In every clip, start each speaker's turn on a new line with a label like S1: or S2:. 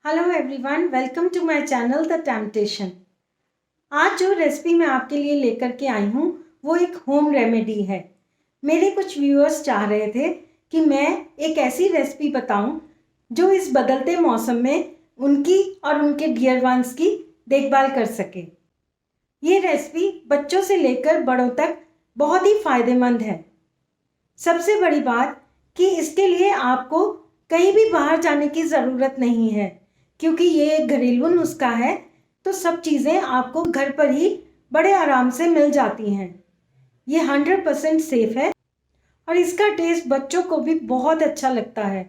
S1: Hello everyone, welcome to my channel the Temptation. आज जो recipe मैं आपके लिए लेकर के आई हूँ वो एक होम रेमेडी है। मेरे कुछ व्यूअर्स चाह रहे थे कि मैं एक ऐसी रेसिपी बताऊं जो इस बदलते मौसम में उनकी और उनके डियर वंस की देखभाल कर सके। ये रेसिपी बच्चों से लेकर बड़ों तक बहुत ही फायदेमंद है। सबसे बड़ी बात कि इसके लिए आपको कहीं भी बाहर जाने की ज़रूरत नहीं है, क्योंकि ये एक घरेलू नुस्खा है, तो सब चीज़ें आपको घर पर ही बड़े आराम से मिल जाती हैं। ये 100% सेफ है और इसका टेस्ट बच्चों को भी बहुत अच्छा लगता है।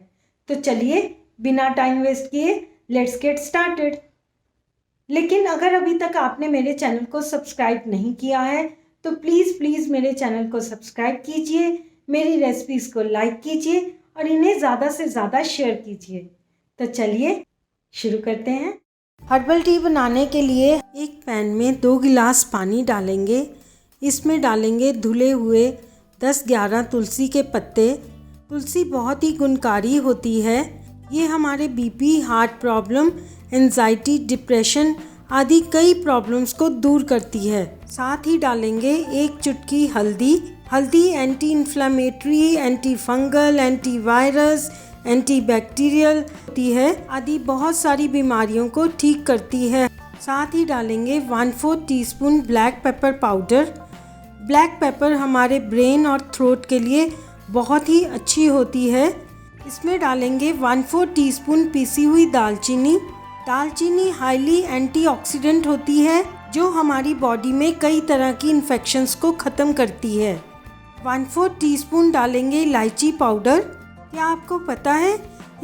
S1: तो चलिए बिना टाइम वेस्ट किए लेट्स गेट स्टार्टेड। लेकिन अगर अभी तक आपने मेरे चैनल को सब्सक्राइब नहीं किया है तो प्लीज़ मेरे चैनल को सब्सक्राइब कीजिए, मेरी रेसिपीज़ को लाइक कीजिए और इन्हें ज़्यादा से ज़्यादा शेयर कीजिए। तो चलिए शुरू करते हैं। हर्बल टी बनाने के लिए एक पैन में 2 गिलास पानी डालेंगे। इसमें डालेंगे धुले हुए 10-11 तुलसी के पत्ते। तुलसी बहुत ही गुणकारी होती है। ये हमारे BP, heart problem, anxiety, depression आदि कई प्रॉब्लम्स को दूर करती है। साथ ही डालेंगे 1 चुटकी हल्दी। हल्दी anti inflammatory, anti fungal, antivirus, antibacterial होती है आदि बहुत सारी बीमारियों को ठीक करती है। साथ ही डालेंगे 1/4 teaspoon black pepper powder. Black pepper हमारे ब्रेन और थ्रोट के लिए बहुत ही अच्छी होती है। इसमें डालेंगे 1/4 टीस्पून पिसी हुई दालचीनी। दालचीनी हाईली एंटीऑक्सीडेंट होती है जो हमारी बॉडी में कई तरह की इन्फेक्शंस को ख़त्म करती है। 1/4 टीस्पून डालेंगे इलायची पाउडर। क्या आपको पता है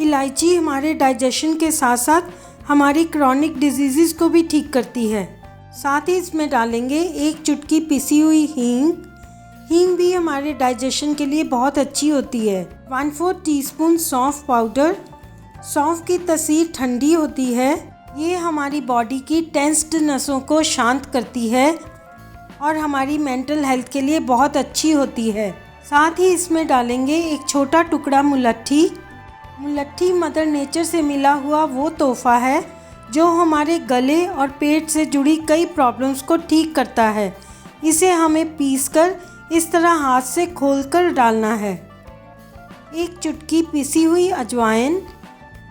S1: इलायची हमारे डाइजेशन के साथ साथ हमारी क्रॉनिक डिजीज़ को भी ठीक करती है। साथ ही इसमें डालेंगे 1 चुटकी पिसी हुई हींग। हींग भी हमारे डाइजेशन के लिए बहुत अच्छी होती है। 1/4 टीस्पून सौंफ पाउडर। सौंफ की तासीर ठंडी होती है। ये हमारी बॉडी की टेंस्ड नसों को शांत करती है और हमारी मेंटल हेल्थ के लिए बहुत अच्छी होती है। साथ ही इसमें डालेंगे एक छोटा टुकड़ा मुलट्ठी। मुलट्ठी मदर नेचर से मिला हुआ वो तोहफा है जो हमारे गले और पेट से जुड़ी कई प्रॉब्लम्स को ठीक करता है। इसे हमें पीसकर इस तरह हाथ से खोलकर डालना है। 1 चुटकी पिसी हुई अजवाइन,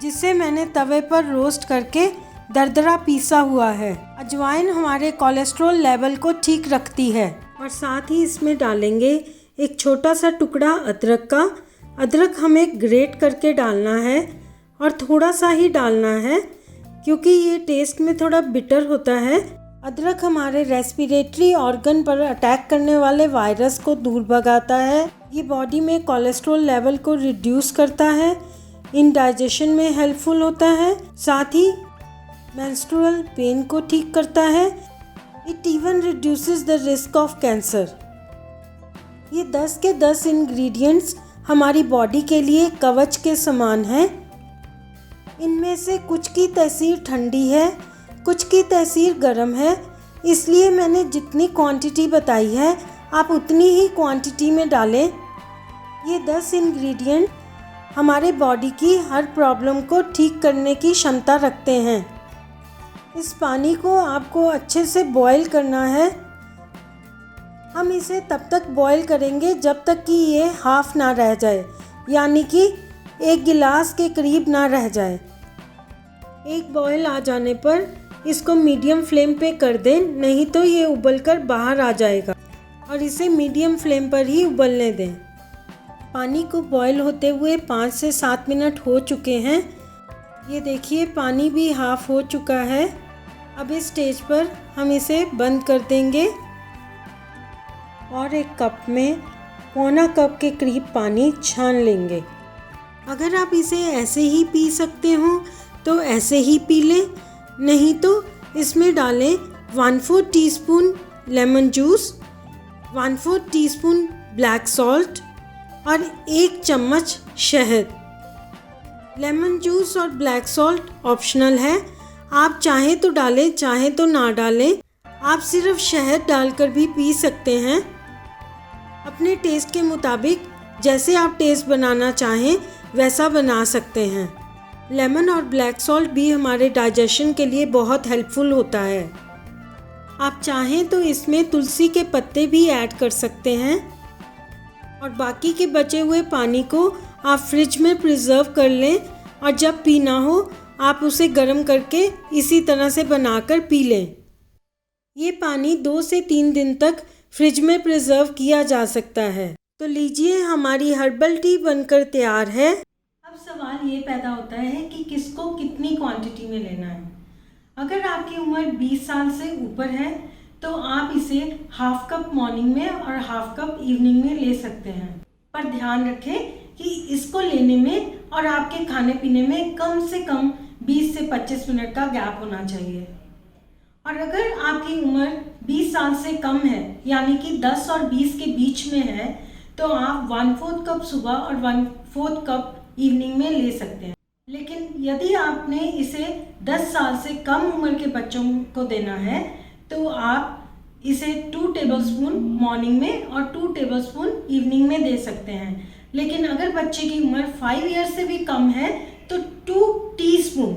S1: जिसे मैंने तवे पर रोस्ट करके दरदरा पीसा हुआ है। अजवाइन हमारे कोलेस्ट्रॉल लेवल को ठीक रखती है। और साथ ही इसमें डालेंगे एक छोटा सा टुकड़ा अदरक का। अदरक हमें ग्रेट करके डालना है और थोड़ा सा ही डालना है क्योंकि ये टेस्ट में थोड़ा बिटर होता है। अदरक हमारे रेस्पिरेटरी ऑर्गन पर अटैक करने वाले वायरस को दूर भगाता है। ये बॉडी में कोलेस्ट्रॉल लेवल को रिड्यूस करता है, इंडाइजेशन में हेल्पफुल होता है। साथ ही मेंस्ट्रुअल पेन को ठीक करता है। It even reduces the risk of cancer. ये 10 के 10 इंग्रेडिएंट्स हमारी बॉडी के लिए कवच के समान हैं। इनमें से कुछ की तासीर ठंडी है, कुछ की तासीर गर्म है, इसलिए मैंने जितनी क्वांटिटी बताई है आप उतनी ही क्वांटिटी में डालें। ये 10 इंग्रेडिएंट हमारे बॉडी की हर प्रॉब्लम को ठीक करने की क्षमता रखते हैं। इस पानी को आपको अच्छे से बॉईल करना है। हम इसे तब तक बॉईल करेंगे जब तक कि ये हाफ ना रह जाए, यानी कि 1 गिलास के करीब ना रह जाए। एक बॉईल आ जाने पर इसको मीडियम फ्लेम पे कर दें, नहीं तो ये उबलकर बाहर आ जाएगा और इसे मीडियम फ्लेम पर ही उबलने दें। पानी को बॉईल होते हुए 5 से 7 मिनट हो चुके हैं। ये देखिए पानी भी हाफ हो चुका है। अब इस स्टेज पर हम इसे बंद कर देंगे और एक कप में 1/4 कप के करीब पानी छान लेंगे। अगर आप इसे ऐसे ही पी सकते हो तो ऐसे ही पी लें, नहीं तो इसमें डालें 1/4 teaspoon lemon juice, 1/4 teaspoon black salt और 1 चम्मच शहद। लेमन जूस और ब्लैक सॉल्ट ऑप्शनल है, आप चाहें तो डालें, चाहें तो ना डालें। आप सिर्फ शहद डालकर भी पी सकते हैं। अपने टेस्ट के मुताबिक जैसे आप टेस्ट बनाना चाहें वैसा बना सकते हैं। लेमन और ब्लैक सॉल्ट भी हमारे डाइजेशन के लिए बहुत हेल्पफुल होता है। आप चाहें तो इसमें तुलसी के पत्ते भी ऐड कर सकते हैं और बाकी के बचे हुए पानी को आप फ्रिज में प्रिजर्व कर लें और जब पीना हो आप उसे गर्म करके इसी तरह से बनाकर पी लें। ये पानी 2 से 3 दिन तक फ्रिज में प्रिजर्व किया जा सकता है। तो लीजिए, हमारी हर्बल टी बनकर तैयार है। अब सवाल ये पैदा होता है कि किसको कितनी क्वांटिटी में लेना है। अगर आपकी उम्र 20 साल से ऊपर है तो आप इसे हाफ कप मॉर्निंग में और हाफ कप इवनिंग में ले सकते हैं, पर ध्यान रखें कि इसको लेने में और आपके खाने पीने में कम से कम 20 से 25 मिनट का गैप होना चाहिए। और अगर आपकी उम्र 20 साल से कम है, यानी कि 10 और 20 के बीच में है, तो आप 1/4 कप सुबह और 1/4 कप इवनिंग में ले सकते हैं। लेकिन यदि आपने इसे 10 साल से कम उम्र के बच्चों को देना है तो आप इसे 2 टेबलस्पून मॉर्निंग में और 2 टेबलस्पून इवनिंग में दे सकते हैं। लेकिन अगर बच्चे की उम्र 5 ईयर्स से भी कम है तो 2 टीस्पून,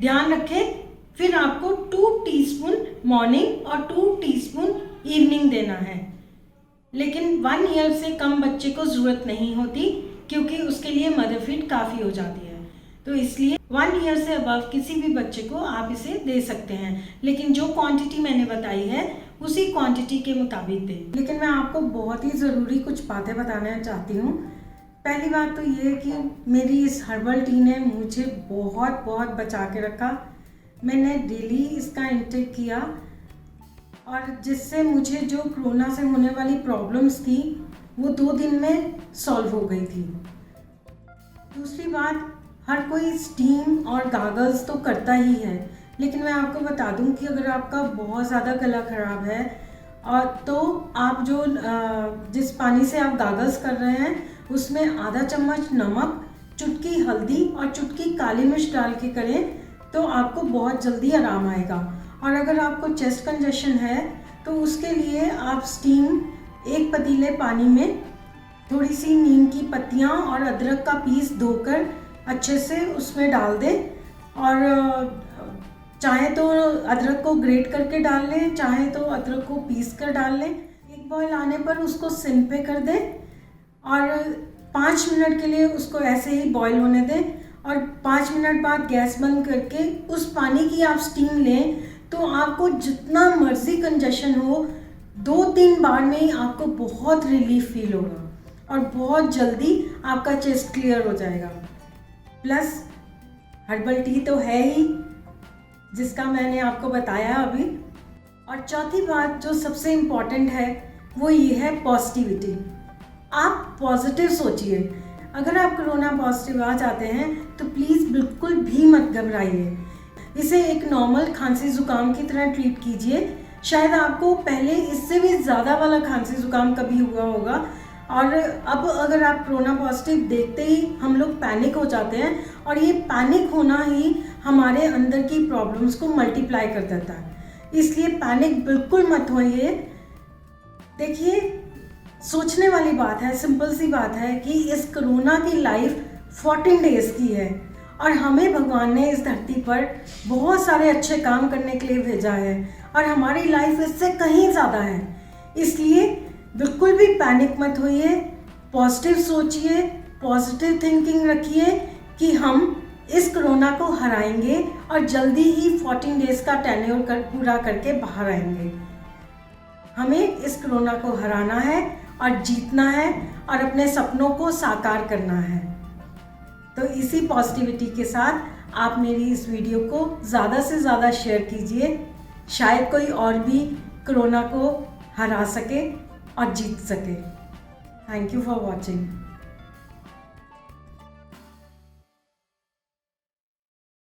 S1: ध्यान रखें, फिर आपको 2 टीस्पून मॉर्निंग और 2 टीस्पून इवनिंग देना है। लेकिन 1 ईयर से कम बच्चे को ज़रूरत नहीं होती क्योंकि उसके लिए मदर फीड काफ़ी हो जाती है। तो इसलिए 1 ईयर से अबव किसी भी बच्चे को आप इसे दे सकते हैं, लेकिन जो क्वांटिटी मैंने बताई है उसी क्वांटिटी के मुताबिक दें। लेकिन मैं आपको बहुत ही ज़रूरी कुछ बातें बताना चाहती हूँ। पहली बात तो ये है कि मेरी इस हर्बल टी ने मुझे बहुत बहुत बचा के रखा। मैंने डेली इसका इंटेक किया और जिससे मुझे जो कोरोना से होने वाली प्रॉब्लम्स थी वो 2 दिन में सॉल्व हो गई थी। दूसरी बात, हर कोई स्टीम और गागल्स तो करता ही है, लेकिन मैं आपको बता दूं कि अगर आपका बहुत ज़्यादा गला ख़राब है और तो आप जो जिस पानी से आप गागल्स कर रहे हैं उसमें आधा चम्मच नमक, चुटकी हल्दी और चुटकी काली मिर्च डाल के करें तो आपको बहुत जल्दी आराम आएगा। और अगर आपको चेस्ट कंजेशन है तो उसके लिए आप स्टीम 1 पतीले पानी में थोड़ी सी नीम की पत्तियाँ और अदरक का पीस धोकर अच्छे से उसमें डाल दें और चाहे तो अदरक को ग्रेट करके डाल लें, चाहे तो अदरक को पीस कर डाल लें। एक बॉयल आने पर उसको सिम पे कर दें और 5 मिनट के लिए उसको ऐसे ही बॉयल होने दें और 5 मिनट बाद गैस बंद करके उस पानी की आप स्टीम लें तो आपको जितना मर्जी कंजेशन हो 2-3 बार में ही आपको बहुत रिलीफ फील होगा और बहुत जल्दी आपका चेस्ट क्लियर हो जाएगा। प्लस हर्बल टी तो है ही जिसका मैंने आपको बताया अभी। और चौथी बात जो सबसे इम्पॉर्टेंट है वो ये है पॉजिटिविटी। आप पॉजिटिव सोचिए। अगर आप कोरोना पॉजिटिव आ जाते हैं तो प्लीज़ बिल्कुल भी मत घबराइए। इसे एक नॉर्मल खांसी ज़ुकाम की तरह ट्रीट कीजिए। शायद आपको पहले इससे भी ज़्यादा वाला खांसी ज़ुकाम कभी हुआ होगा और अब अगर आप कोरोना पॉजिटिव देखते ही हम लोग पैनिक हो जाते हैं और ये पैनिक होना ही हमारे अंदर की प्रॉब्लम्स को मल्टीप्लाई कर देता है। इसलिए पैनिक बिल्कुल मत होइए। देखिए, सोचने वाली बात है, सिंपल सी बात है कि इस कोरोना की लाइफ 14 डेज़ की है और हमें भगवान ने इस धरती पर बहुत सारे अच्छे काम करने के लिए भेजा है और हमारी लाइफ इससे कहीं ज़्यादा है। इसलिए बिल्कुल भी पैनिक मत होइए, पॉजिटिव सोचिए, पॉजिटिव थिंकिंग रखिए कि हम इस कोरोना को हराएंगे और जल्दी ही 14 डेज़ का टेन्योर पूरा करके बाहर आएंगे। हमें इस कोरोना को हराना है और जीतना है और अपने सपनों को साकार करना है। तो इसी पॉजिटिविटी के साथ आप मेरी इस वीडियो को ज़्यादा से ज़्यादा शेयर कीजिए। शायद कोई और भी कोरोना को हरा सके और जीत सके। Thank you for watching.